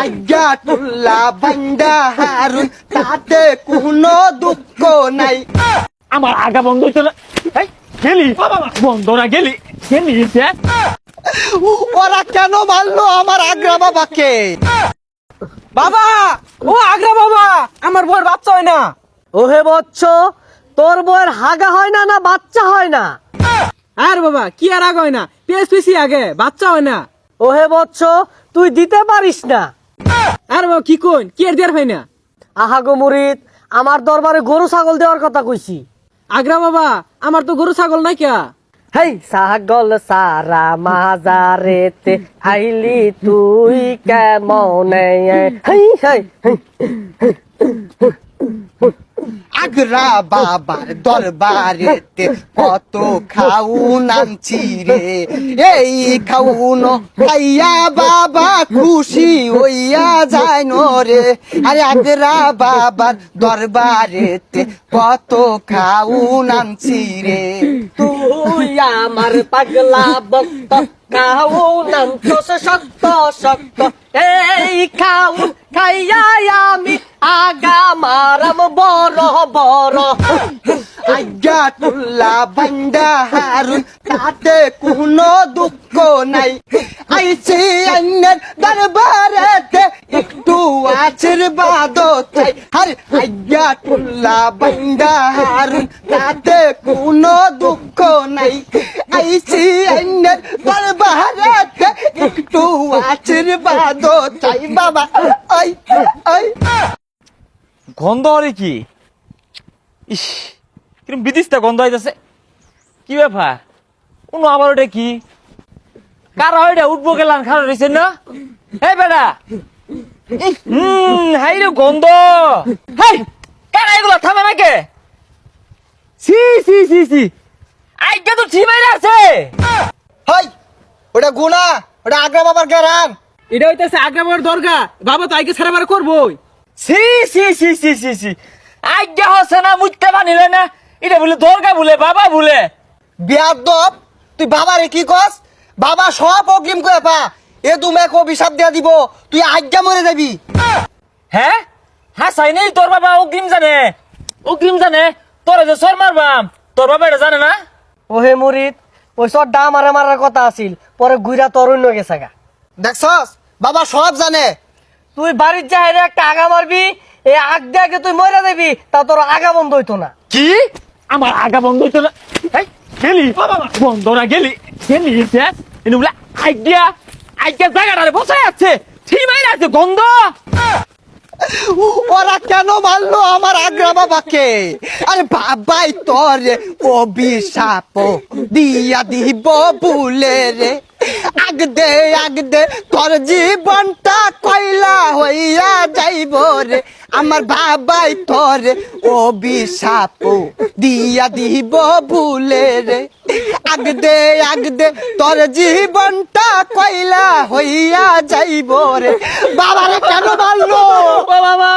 আজ্ঞাতুল্লাহ বান্দা হারুন তাতে কোনো দুঃখ নাই। আমার আগা বন্ধ হইতো না। এই, গেলি বন্ধ না গেলি ওরা কেন মারলো আমার আগ্রা বাবাকে? বাবা, ও আগ্রা বাবা, আমার বউয়ের বাচ্চা হয় না। ওহে বচ্চ, তোর বউয়ের হাগা হয় না না বাচ্চা হয় না? আর বাবা কি আর আগে হয় না, পিএসপিসি আগে বাচ্চা হয় না। ওহে বচ্চ, তুই দিতে পারিস না। আর বাবা কি কোন, কি আর দেয়ার হয় না? আহা গো মুরিদ, আমার দরবারে গরু ছাগল দেওয়ার কথা কইছি। আগ্রা বাবা, আমার তো গরু ছাগল নাই কে। হেই ছাগল সারা মাজারেতে আইলি তুই কেমনে? হেই হেই আগ্রা বাবার দরবারেতে কত খাউন আনছি রে, এই খাউন খাইয়া বাবা খুশি হইয়া যায় রে। আরে আগ্রা বাবার দরবারেতে কত খাউন আনছি রে, তুই আমার পাগলা ভক্ত খাউন আনছস শক্ত শক্ত, এই খাউন খাইয়া আমি আগা মারাম বড় বড়। আজ্ঞাতুল্লাহ বান্দা হারুন তাতে কোনো দুঃখ নাই। আইছি আইনের দরবারেতে একটু আশীর্বাদ চাই। আরে আজ্ঞাতুল্লাহ বান্দা হারুন তাতে কোনো দুঃখ নাই। আইছি আইনের দরবারেতে একটু আশীর্বাদ চাই বাবা। আই আই গন্ধ হলে কি? ইস, কিরম বিদিশটা গন্ধ হইতেছে। কি ব্যাপার? কোনো আবার ওটা কি? কারা ওইটা উঠবো গেলাম খারাপ রয়েছে না? এই বেটা, হাই রে গন্ধ। হাই, কারা এগুলো থামে নাকি? সি সি সি সি, আইগা তো ঠিক বাইরে আছে। হাই, ওটা গুনা, ওটা আগ্রা বাবার গ্রাম। এটা হইতেছে আগ্রা বাবার দরগা, বাবা তো আইকে সারাবার করবোই। সি সি সি সি সি সি, আইগা হচ্ছে না মুইতে বানিলে না, এটা বলে দরগা বলে বাবা বলে। বিয়াদব, তুই বাবারে কি কস? বাবা সব অগ্রিম করে পা, এ তোমাকে অভিশাপ দিয়া দিব, তুই আজ্ঞা মরে যাবি। হ্যাঁ হ্যাঁ, চাই নেই তোর বাবা অগ্রিম জানে, অগ্রিম জানে। তোরা যে সর মারবাম, তোর বাবা এটা জানে না? ওহে মুরিদ, ওই সব ডা মারা মারার কথা আছিল, পরে গুইরা তোর অন্য গেছে গা। দেখছস, বাবা সব জানে। তুই বাড়ির যাই একটা আগা মারবি, এই আগ দিয়ে আগে তুই মরে যাবি, তা তোর আগা বন্ধ হইতো না। কি আমার আগা বন্ধ হইতো না? এই, গেলি বন্ধ না গেলি এনে বলে আইডিয়া আইডিয়া জায়গাটা বসে আছে, ঠিক মাইরে আছে গন্ধ। ওরা কেন মারলো আমার আগ্রা বাবাকে? আরে বাবাই তোর অভিশাপ দিয়া দিব ভুলে রে। আগ দে তোর জীবনটা কয়লা হইয়া যাইব রে। আমার বাবাই তোর অভিশাপ দিয়া দিব ভুলে রে। আগ দে তোর জীবনটা কয়লা হইয়া যাইব রে। বাবারে কেন মারলো? বাবা